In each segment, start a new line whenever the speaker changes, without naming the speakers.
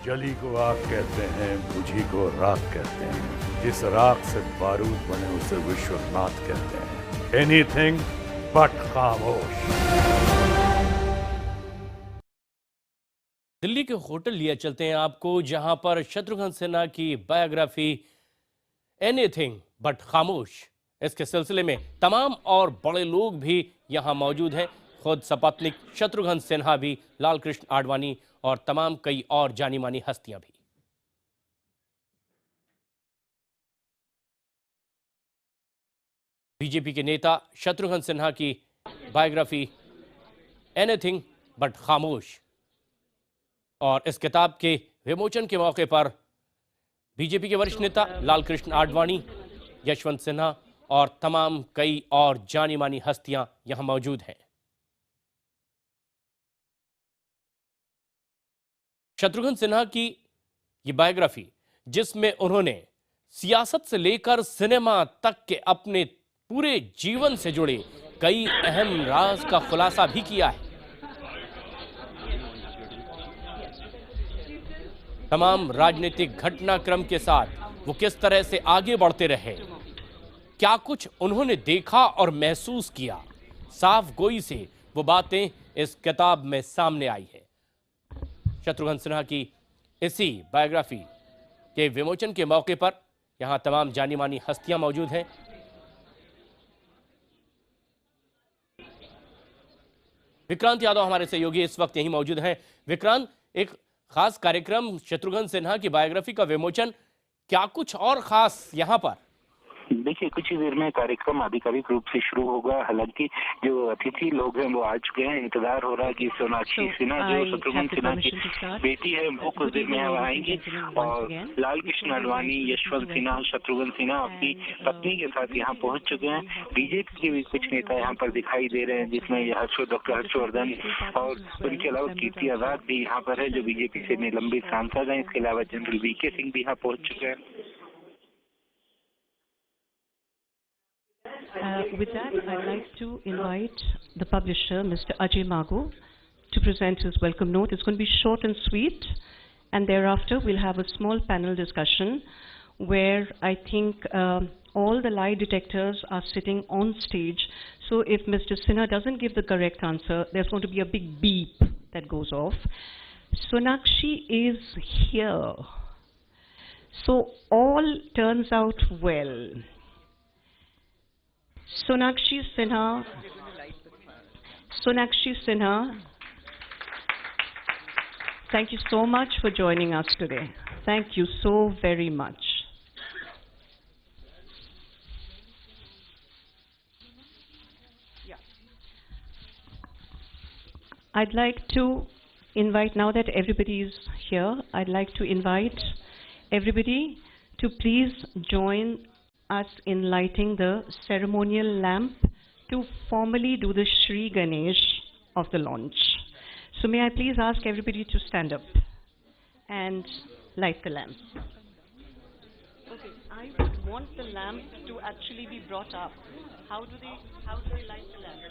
जली को आग कहते हैं, बुझी को राख कहते हैं। जिस राख से बारूद बने उसे विश्वनाथ कहते हैं। एनीथिंग बट खामोश।
दिल्ली के होटल लिया चलते हैं आपको, जहां पर शत्रुघ्न सिन्हा की बायोग्राफी एनीथिंग बट खामोश, इसके सिलसिले में तमाम और बड़े लोग भी यहां मौजूद हैं। खुद सपत्नीक शत्रुघ्न सिन्हा भी, लाल कृष्ण आडवाणी और तमाम कई और जानी मानी हस्तियां भी। बीजेपी के नेता शत्रुघ्न सिन्हा की बायोग्राफी एनीथिंग बट खामोश, और इस किताब के विमोचन के मौके पर बीजेपी के वरिष्ठ नेता लाल कृष्ण आडवाणी, यशवंत सिन्हा और तमाम कई और जानी मानी हस्तियां यहां मौजूद हैं। शत्रुघ्न सिन्हा की ये बायोग्राफी, जिसमें उन्होंने सियासत से लेकर सिनेमा तक के अपने पूरे जीवन से जुड़े कई अहम राज का खुलासा भी किया है। तमाम राजनीतिक घटनाक्रम के साथ वो किस तरह से आगे बढ़ते रहे, क्या कुछ उन्होंने देखा और महसूस किया, साफ गोई से वो बातें इस किताब में सामने आई है। शत्रुघ्न सिन्हा की इसी बायोग्राफी के विमोचन के मौके पर यहां तमाम जानी मानी हस्तियां मौजूद हैं। विक्रांत यादव हमारे सहयोगी इस वक्त यहीं मौजूद हैं। विक्रांत, एक खास कार्यक्रम शत्रुघ्न सिन्हा की बायोग्राफी का विमोचन, क्या कुछ और खास यहां पर?
देखिए, कुछ ही देर में कार्यक्रम आधिकारिक रूप से शुरू होगा। हालांकि जो अतिथि लोग हैं वो आ चुके हैं। इंतजार हो रहा है कि सोनाक्षी सिन्हा जो शत्रुघ्न सिन्हा की बेटी है वो कुछ देर में यहाँ आएंगी, और लाल कृष्ण आडवाणी, यशवंत सिन्हा, शत्रुघ्न सिन्हा अपनी पत्नी के साथ यहाँ पहुंच चुके हैं। बीजेपी के भी कुछ नेता यहाँ पर दिखाई दे रहे हैं, जिसमें डॉक्टर हर्षवर्धन और उनके अलावा कीर्ति आजाद भी यहाँ पर है, जो बीजेपी से निलंबित सांसद हैं। इसके अलावा जनरल वीके सिंह भी यहाँ पहुंच चुके हैं।
With that, I'd like to invite the publisher, Mr. Ajay Magu, to present his welcome note. It's going to be short and sweet, and thereafter we'll have a small panel discussion where I think all the lie detectors are sitting on stage. So if Mr. Sinha doesn't give the correct answer, there's going to be a big beep that goes off. Sonakshi is here. So all turns out well. Sonakshi Sinha, thank you so much for joining us today. Thank you so very much. I'd like to invite, now that everybody is here, I'd like to invite everybody to please join us in lighting the ceremonial lamp to formally do the Shri Ganesh of the launch. So may I please ask everybody to stand up and light the lamp. Okay, I would want the lamp to actually be brought up. How do they light the lamp?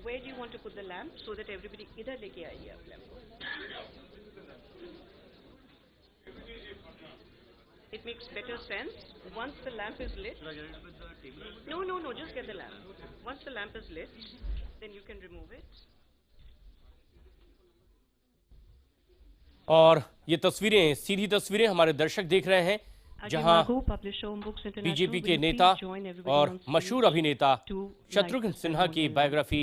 Where do you want to put the lamp so that everybody idhar leke aaiye aap lamp ko? It makes better sense once the lamp is lit. No, just get the lamp. Once the lamp is lit, then you can remove it.
और ये तस्वीरें, सीधी तस्वीरें हमारे दर्शक देख रहे हैं, जहां बीजेपी के नेता और मशहूर अभिनेता शत्रुघ्न सिन्हा की बायोग्राफी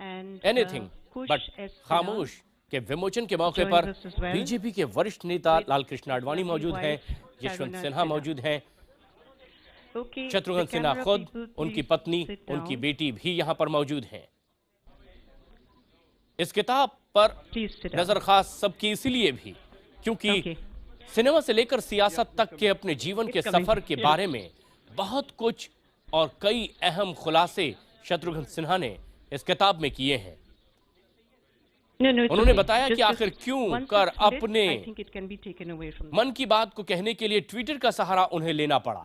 एनीथिंग बट खामोश के विमोचन के मौके पर बीजेपी के वरिष्ठ नेता लाल कृष्ण आडवाणी मौजूद हैं, यशवंत सिन्हा मौजूद हैं, शत्रुघ्न सिन्हा खुद, उनकी पत्नी, उनकी बेटी भी यहां पर मौजूद हैं। इस किताब पर नजर खास सबकी इसीलिए भी क्योंकि सिनेमा से लेकर सियासत तक के अपने जीवन के सफर के बारे में बहुत कुछ और कई अहम खुलासे शत्रुघ्न सिन्हा ने इस किताब में किए हैं। उन्होंने बताया कि आखिर क्यों कर अपने मन की बात को कहने के लिए ट्विटर का सहारा उन्हें लेना पड़ा।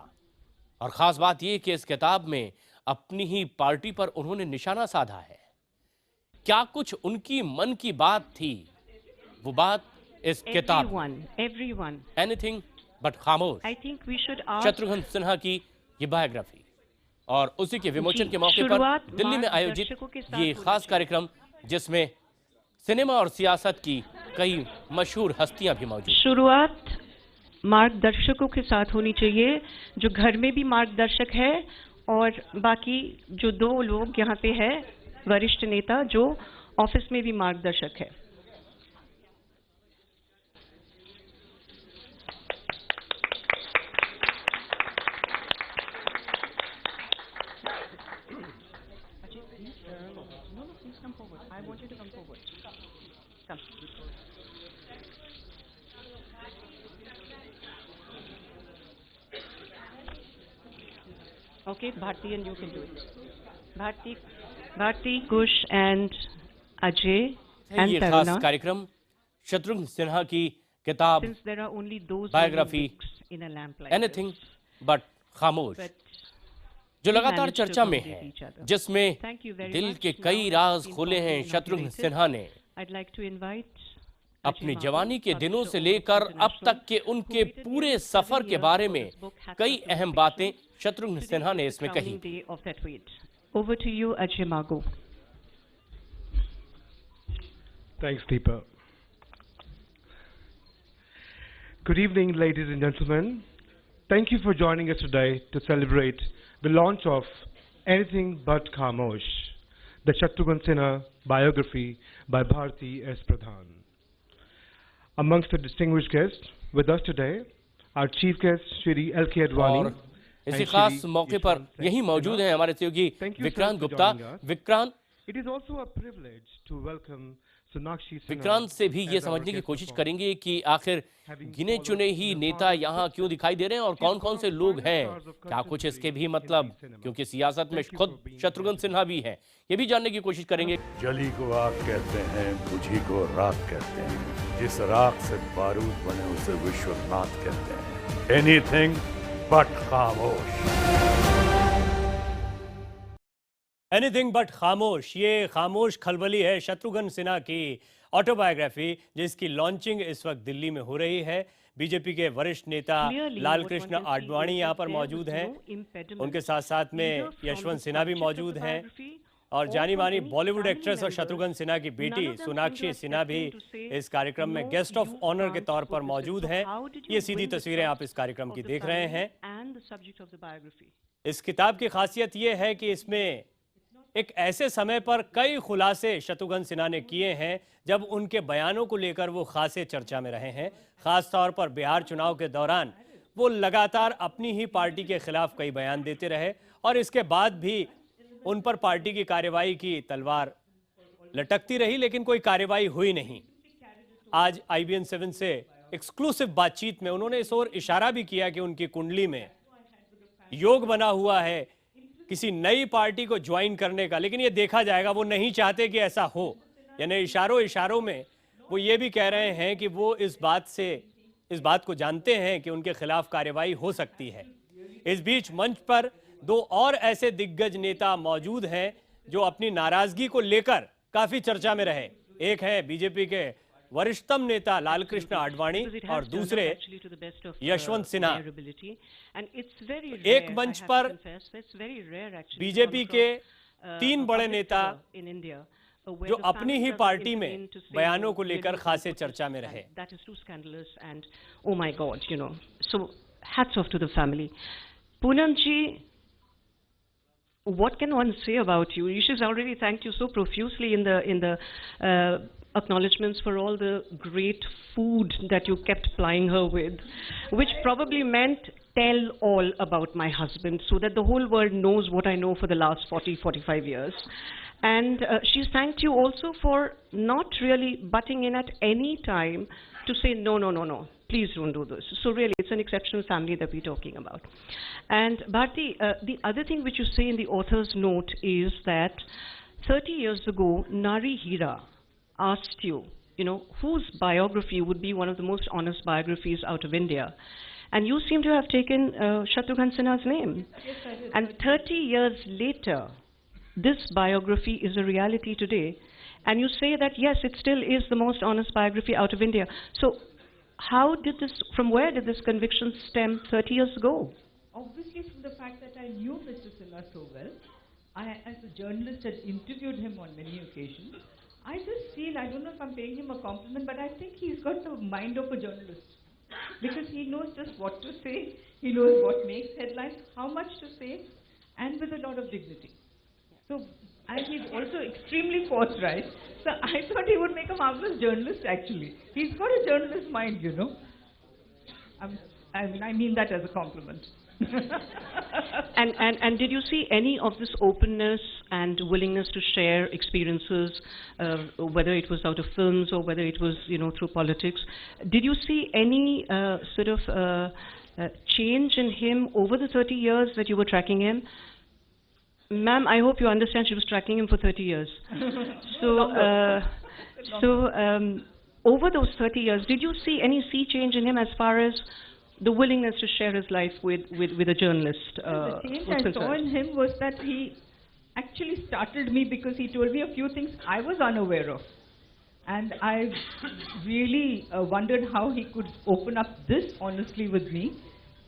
और खास बात यह कि इस किताब में अपनी ही पार्टी पर उन्होंने निशाना साधा है। क्या कुछ उनकी मन की बात थी, वो बात इस किताब एनीथिंग बट खामोश, शत्रुघ्न सिन्हा की ये बायोग्राफी और उसी के विमोचन के मौके पर दिल्ली में आयोजित ये खास कार्यक्रम, जिसमें सिनेमा और सियासत की कई मशहूर हस्तियां भी मौजूद।
शुरुआत मार्गदर्शकों के साथ होनी चाहिए, जो घर में भी मार्गदर्शक है और बाकी जो दो लोग यहाँ पे है वरिष्ठ नेता जो ऑफिस में भी मार्गदर्शक है। Okay, Bharti, and you can do it. Bharti, Kush, and Ajay, and
ये
Taruna.
खास कार्यक्रम शत्रुघ्न सिन्हा की किताब
Since there are only those
biography
books in a lamp like
anything but खामोश,
this,
जो
we
लगातार
managed to
चर्चा में
accommodate
है,
each other.
जिसमें
Thank you very
दिल
much.
के
Now
कई
it's
राज
been
खोले हैं
formally
शत्रुघ्न
inaugurated.
सिन्हा ने।
I'd like to invite
अपनी
Ajay
जवानी
Magu,
के दिनों
publisher
से
of
लेकर अब
International,
तक के उनके
who waited
पूरे
nearly
सफर
7
के
years
बारे
for
में
this book had
कई
to
अहम
be
बातें
finished.
शत्रुघ्न
Today
सिन्हा ने
is the
इसमें
crowning
कही।
day of that wait. Over to you, Ajay Magu.
Thanks, Deepa. Good evening, ladies and gentlemen. Thank you for joining us today to celebrate the launch of Anything But Khamosh, the Shatrughan Sinha biography by Bharti S. Pradhan. Amongst the distinguished guests with us today, our chief guest, Shri L.K. Advani.
और इसी खास मौके पर यही मौजूद हैं हमारे सहयोगी Vikrant Gupta. Vikrant,
It is also a privilege to welcome Sonakshi Sinha
Vikrant से भी ये
as our
समझने की
guest
कोशिश
performer.
करेंगे कि आखिर गिने चुने ही नेता यहाँ क्यों दिखाई दे रहे हैं और कौन कौन से लोग हैं, क्या कुछ इसके भी मतलब, क्योंकि सियासत में खुद शत्रुघ्न सिन्हा भी हैं, ये भी जानने की कोशिश करेंगे।
जली को आग कहते हैं, बुझी को राख कहते हैं, जिस राख से बारूद बने उसे विश्वनाथ कहते हैं। एनीथिंग बट खामोश।
एनीथिंग बट खामोश, ये खामोश खलबली है शत्रुघ्न सिन्हा की ऑटोबायोग्राफी, जिसकी लॉन्चिंग इस वक्त दिल्ली में हो रही है। बीजेपी के वरिष्ठ नेता लाल कृष्ण आडवाणी यहाँ पर मौजूद हैं, उनके साथ साथ में यशवंत सिन्हा भी मौजूद हैं और जानी मानी बॉलीवुड एक्ट्रेस और शत्रुघ्न सिन्हा की बेटी सोनाक्षी सिन्हा भी इस कार्यक्रम में गेस्ट ऑफ ऑनर के तौर पर मौजूद हैं। ये सीधी तस्वीरें आप इस कार्यक्रम की देख रहे हैं। इस किताब की खासियत ये है कि इसमें एक ऐसे समय पर कई खुलासे शत्रुघ्न सिन्हा ने किए हैं जब उनके बयानों को लेकर वो खासे चर्चा में रहे हैं। खास तौर पर बिहार चुनाव के दौरान वो लगातार अपनी ही पार्टी के खिलाफ कई बयान देते रहे और इसके बाद भी उन पर पार्टी की कार्यवाही की तलवार लटकती रही, लेकिन कोई कार्यवाही हुई नहीं। आज IBN 7 से एक्सक्लूसिव बातचीत में उन्होंने इस ओर इशारा भी किया कि उनकी कुंडली में योग बना हुआ है किसी नई पार्टी को ज्वाइन करने का, लेकिन ये देखा जाएगा। वो नहीं चाहते कि ऐसा हो, यानी इशारों में वो ये भी कह रहे हैं कि वो इस बात को जानते हैं कि उनके खिलाफ कार्यवाही हो सकती है। इस बीच मंच पर दो और ऐसे दिग्गज नेता मौजूद हैं जो अपनी नाराजगी को लेकर काफी चर्चा में रहे। एक है बीजेपी के वरिष्ठतम नेता लाल कृष्ण आडवाणी और दूसरे यशवंत सिन्हा। एक मंच पर बीजेपी के 3 बड़े नेता जो अपनी ही पार्टी में बयानों को लेकर खासे चर्चा में रहे।
Oh my God, you know. So hats off to the family. Poonam ji, what can one say about you? She's already thanked you so profusely in the acknowledgements for all the great food that you kept plying her with, which probably meant tell all about my husband so that the whole world knows what I know for the last 40-45 years. And she's thanked you also for not really butting in at any time to say, no, please don't do this. So really, it's an exceptional family that we're talking about. And Bharti, the other thing which you say in the author's note is that 30 years ago, Nari Hira asked you, whose biography would be one of the most honest biographies out of India. And you seem to have taken Shatrughan Sinha's name.
Yes, I did.
And 30 years later, this biography is a reality today. And you say that, yes, it still is the most honest biography out of India. So from where did this conviction stem 30 years ago?
Obviously from the fact that I knew Mr. Sinha so well. I, as a journalist, had interviewed him on many occasions. I just feel, I don't know if I'm paying him a compliment, but I think he's got the mind of a journalist. Because he knows just what to say, he knows what makes headlines, how much to say, and with a lot of dignity. So, and he's also extremely forthright. So I thought he would make a marvelous journalist actually. He's got a journalist mind, I mean that as a compliment.
And did you see any of this openness and willingness to share experiences, whether it was out of films or whether it was, through politics? Did you see any sort of change in him over the 30 years that you were tracking him? Ma'am, I hope you understand she was tracking him for 30 years. So, over those 30 years, did you see any sea change in him as far as the willingness to share his life with a journalist?
The change I saw in him was that he actually startled me because he told me a few things I was unaware of. And I really wondered how he could open up this honestly with me.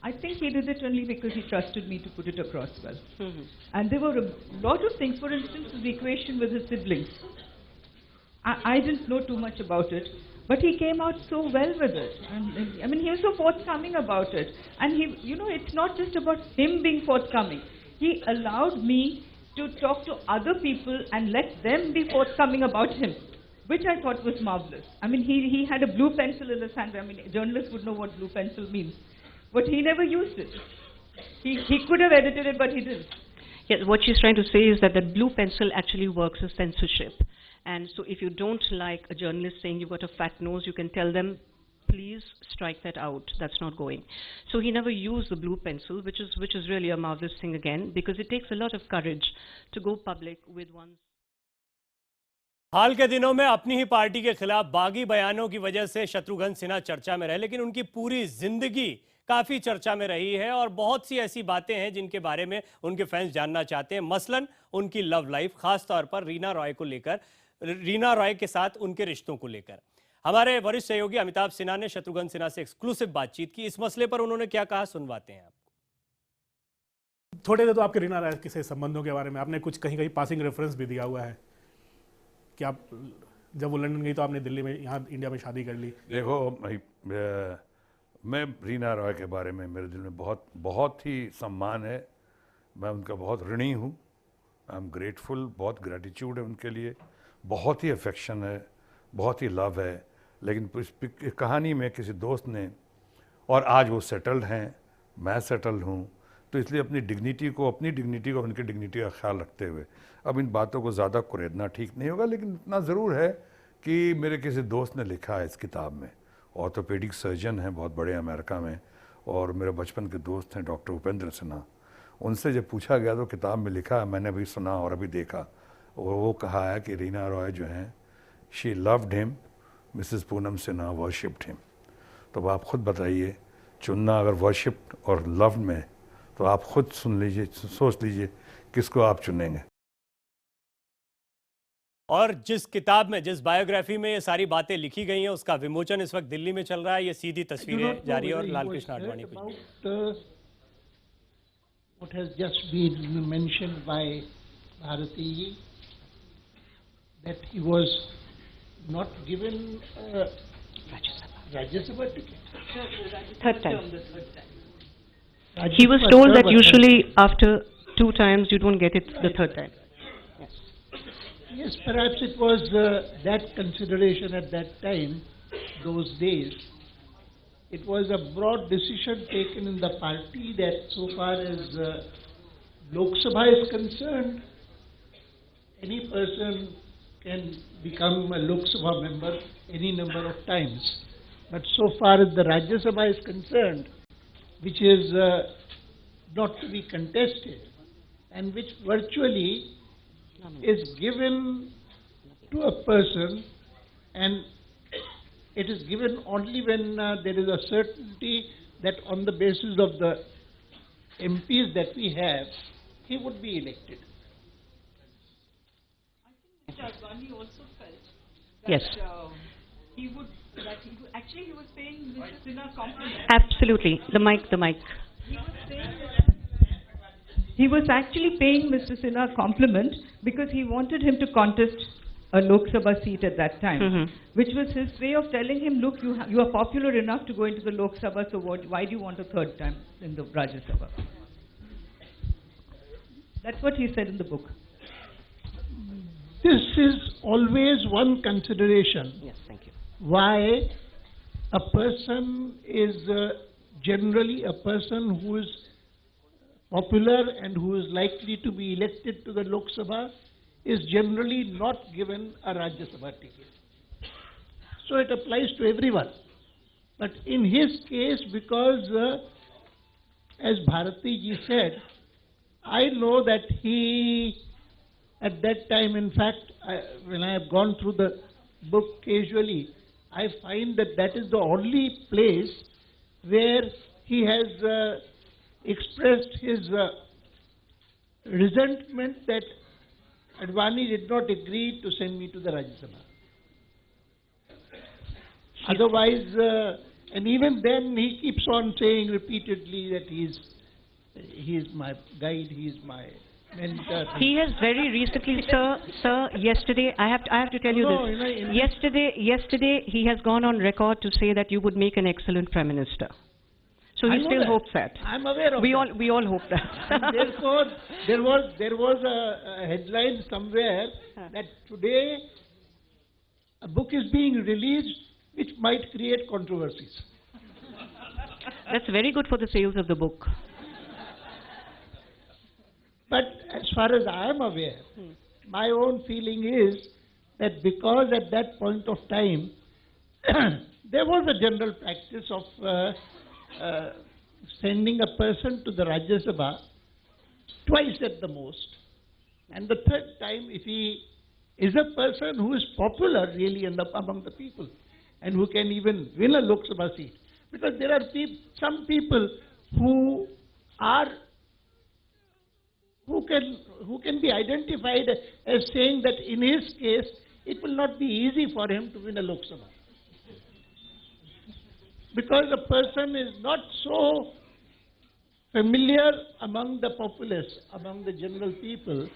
I think he did it only because he trusted me to put it across well. Mm-hmm. And there were a lot of things, for instance, the equation with his siblings. I didn't know too much about it, but he came out so well with it. And I mean, he was so forthcoming about it. And he, it's not just about him being forthcoming. He allowed me to talk to other people and let them be forthcoming about him, which I thought was marvelous. I mean, he had a blue pencil in his hand. I mean, journalists would know what blue pencil means. But he never used it. He could have edited it, but he didn't.
Yes, what she's trying to say is that the blue pencil actually works as censorship. And so if you don't like a journalist saying you've got a fat nose, you can tell them, please strike that out. That's not going. So he never used the blue pencil, which is really a marvelous thing again, because it takes a lot of courage to go public with one's.
हाल के दिनों में अपनी ही party के खिलाफ बागी बयानों की वजह से शत्रुघ्न सिन्हा चर्चा में रहे, लेकिन उनकी पूरी जिंदगी काफी चर्चा में रही है और बहुत सी ऐसी बातें हैं जिनके बारे में उनके फैंस जानना चाहते हैं। मसलन उनकी लव लाइफ, खास तौर पर रीना रॉय को लेकर, रीना रॉय के साथ उनके रिश्तों को लेकर। हमारे वरिष्ठ सहयोगी अमिताभ सिन्हा ने शत्रुघ्न सिन्हा से एक्सक्लूसिव बातचीत की। इस मसले पर उन्होंने क्या कहा, सुनवाते हैं आपको।
थोड़े देर तो आपके रीना रॉय के संबंधों के बारे में आपने कुछ कहीं पासिंग रेफरेंस भी दिया हुआ है कि आप जब वो लंदन गई तो आपने दिल्ली में, यहाँ इंडिया में शादी कर ली।
देखो, मैं रीना रॉय के बारे में मेरे दिल में बहुत ही सम्मान है। मैं उनका बहुत ऋणी हूँ। आई एम ग्रेटफुल, बहुत ग्रेटिट्यूड है उनके लिए, बहुत ही अफेक्शन है, बहुत ही लव है। लेकिन इस कहानी में किसी दोस्त ने, और आज वो सेटल्ड हैं, मैं सेटल्ड हूँ, तो इसलिए अपनी डिग्निटी को, उनकी डिग्निटी का ख्याल रखते हुए अब इन बातों को ज़्यादा कुरेदना ठीक नहीं होगा। लेकिन इतना ज़रूर है कि मेरे किसी दोस्त ने लिखा है इस किताब में, ऑर्थोपेडिक सर्जन हैं बहुत बड़े अमेरिका में, और मेरे बचपन के दोस्त हैं डॉक्टर उपेंद्र सिन्हा। उनसे जब पूछा गया तो किताब में लिखा, मैंने अभी सुना और अभी देखा, वो कहा है कि रीना रॉय जो हैं, she loved him, Mrs Poonam Sinha worshipped him. तो आप खुद बताइए, चुनना अगर वर्शिप्ड और लव्ड में, तो आप खुद सुन लीजिए, सोच लीजिए किसको आप चुनेंगे।
और जिस किताब में, जिस बायोग्राफी में ये सारी बातें लिखी गई हैं, उसका विमोचन इस वक्त दिल्ली में चल रहा है। ये सीधी तस्वीरें जारी है और लाल कृष्ण आडवाणी कुछ
what has just been mentioned by Bharati, that he was not given Rajya Sabha ticket.
Third time. He was told that usually after 2 times you don't get it the third time.
Yes, perhaps it was that consideration at that time, those days. It was a broad decision taken in the party that so far as Lok Sabha is concerned, any person can become a Lok Sabha member any number of times. But so far as the Rajya Sabha is concerned, which is not to be contested, and which virtually is given to a person and it is given only when there is a certainty that on the basis of the MPs that we have, he would be elected.
I think Mr. Advani also felt that
Yes.
he would actually he was paying Mr. Sinha compliment.
Absolutely. The mic.
He was saying that he was actually paying Mr. Sinha a compliment because he wanted him to contest a Lok Sabha seat at that time, which was his way of telling him, look, you are popular enough to go into the Lok Sabha, so why do you want a third time in the Rajya Sabha? That's what he said in the book.
This is always one consideration.
Yes, thank you.
Why a person is generally a person who is popular and who is likely to be elected to the Lok Sabha is generally not given a Rajya Sabha ticket. So it applies to everyone. But in his case, because as Bharati ji said, I know that he, at that time, in fact, when I have gone through the book casually, I find that that is the only place where he has expressed his resentment that Advani did not agree to send me to the Rajya Sabha. Otherwise, and even then he keeps on saying repeatedly that he is my guide, he is my mentor.
He has very recently, sir, yesterday, I have to tell you this. Yesterday he has gone on record to say that you would make an excellent Prime Minister. So he still hopes that.
I'm aware of
we
that.
We all hope that.
And therefore, there was a headline somewhere that today a book is being released which might create controversies.
That's very good for the sales of the book.
But as far as I am aware, my own feeling is that because at that point of time, there was a general practice of sending a person to the Rajya Sabha twice at the most. And the third time, if he is a person who is popular really among the people and who can even win a Lok Sabha seat. Because there are some people who can be identified as saying that in his case, it will not be easy for him to win a Lok Sabha. Because a person is not so familiar among the populace, among the general people,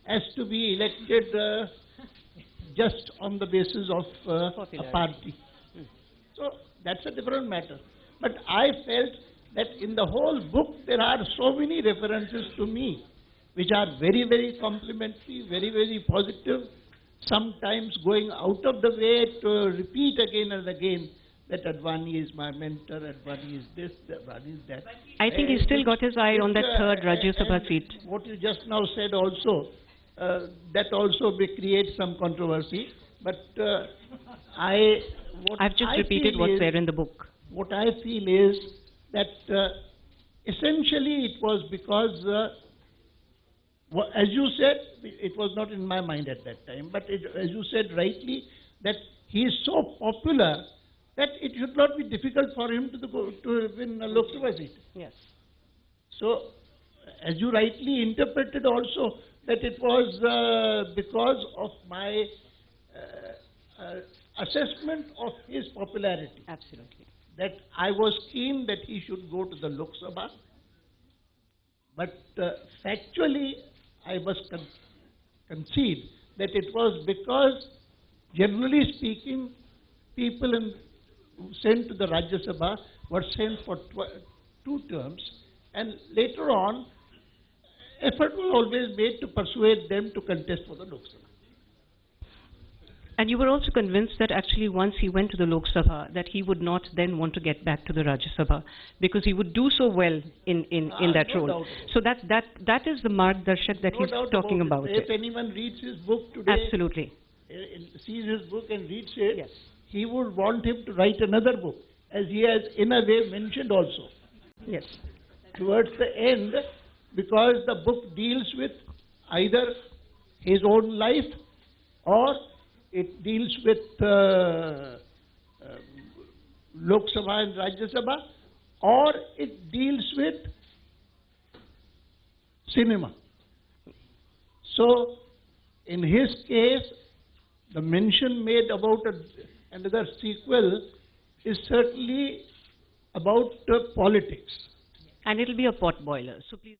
as to be elected just on the basis of a party. So that's a different matter. But I felt that in the whole book there are so many references to me, which are very, very complimentary, very, very positive, sometimes going out of the way to repeat again and again that Advani is my mentor, Advani is this, Advani is that.
I think he's still got his eye on that third Rajya Sabha seat.
What you just now said also, that also may create some controversy. But
I've just repeated what's there in the book.
What I feel is that essentially it was because, as you said, it was not in my mind at that time, but as you said rightly, that he is so popular that it should not be difficult for him to win a Lok Sabha seat.
Yes.
So, as you rightly interpreted also, that it was because of my assessment of his popularity.
Absolutely.
That I was keen that he should go to the Lok Sabha. But factually, I must concede that it was because, generally speaking, people sent to the Rajya Sabha were sent for 2 terms, and later on, effort was always made to persuade them to contest for the Lok Sabha.
And you were also convinced that actually once he went to the Lok Sabha, that he would not then want to get back to the Rajya Sabha, because he would do so well in that
no
role.
Doubt.
So that is the Margdarshak that
No
he's
doubt
talking about.
If anyone reads his book today,
absolutely,
sees his book and reads it,
yes,
he would want him to write another book, as he has in a way mentioned also.
Yes.
Towards the end, because the book deals with either his own life or it deals with Lok Sabha and Rajya Sabha, or it deals with cinema. So, in his case, the mention made about another sequel is certainly about politics.
And it'll be a pot boiler. So please.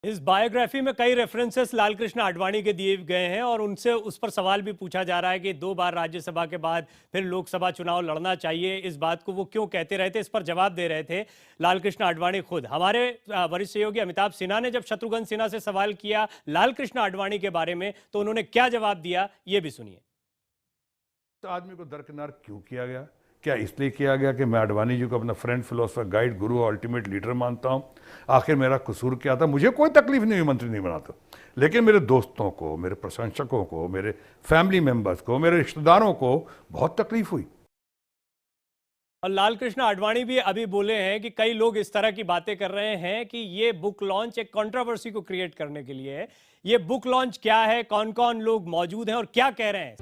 इस biography में कई references Lalkrishna Advani के दिए गए हैं और उनसे उस पर सवाल भी पूछा जा रहा है कि 2 बार राज्यसभा के बाद फिर लोकसभा चुनाव लड़ना चाहिए, इस बात को वो क्यों कहते रहे थे। इस पर जवाब दे रहे थे लालकृष्ण आडवाणी खुद। हमारे वरिष्ठ सहयोगी अमिताभ सिन्हा ने जब शत्रुघ्न सिन्हा से सवाल किया लालकृष्ण आडवाणी के बारे में तो उन्होंने क्या जवाब दिया, ये भी सुनिए।
तो आदमी को दरकिनार क्यों किया गया? क्या इसलिए किया गया कि मैं आडवाणी जी को अपना फ्रेंड, फिलोसफर, गाइड, गुरु और अल्टीमेट लीडर मानता हूं? आखिर मेरा कसूर क्या था? मुझे कोई तकलीफ नहीं हुई मंत्री नहीं बना तो, लेकिन मेरे दोस्तों को, मेरे प्रशंसकों को, मेरे फैमिली मेंबर्स को, मेरे रिश्तेदारों को बहुत तकलीफ हुई।
और लालकृष्ण आडवाणी भी अभी बोले हैं कि कई लोग इस तरह की बातें कर रहे हैं कि ये बुक लॉन्च एक कंट्रोवर्सी को क्रिएट करने के लिए है। ये बुक लॉन्च क्या है, कौन कौन लोग मौजूद हैं और क्या कह रहे हैं?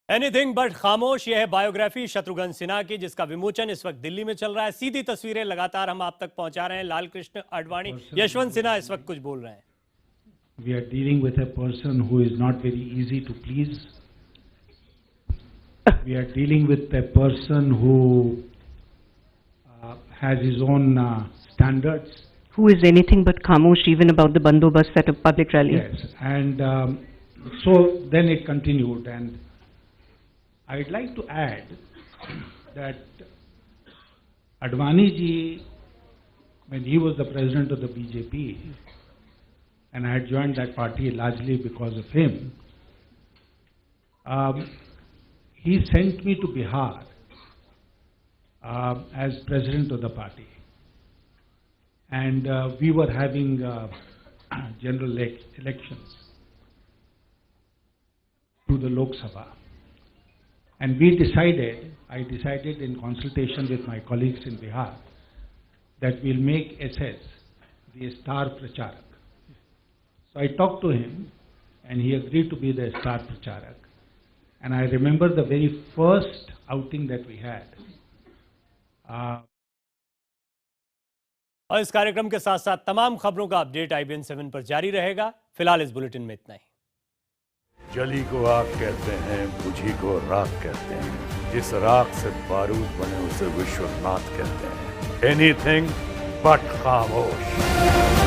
एनीथिंग बट खामोश, यह है बायोग्राफी शत्रुघ्न सिन्हा की, जिसका विमोचन इस वक्त दिल्ली में चल रहा है। सीधी तस्वीरें लगातार हम आप तक पहुंचा रहे हैं। लालकृष्ण आडवाणी, यशवंत सिन्हा इस वक्त कुछ बोल रहे हैं।
We are dealing with a person who is not very easy to please. We are dealing with a person who has his own standards.
Who is anything but khamosh even about the bandobast at a public rally?
Yes, and so then it continued, and I'd like to add that Advani ji, when he was the president of the BJP, and I had joined that party largely because of him, he sent me to Bihar as president of the party. And we were having general elections to the Lok Sabha. And I decided in consultation with my colleagues in Bihar that we'll make SS the star pracharak. So I talked to him and he agreed to be the star pracharak. And I remember the very first outing that we had.
और इस कार्यक्रम के साथ साथ तमाम खबरों का update IBN 7 पर जारी रहेगा। फिलहाल इस बुलेटिन में इतना ही।
जली को आग कहते हैं, बुझी को राख कहते हैं, जिस राख से बारूद बने उसे विश्वनाथ कहते हैं। एनीथिंग बट खामोश।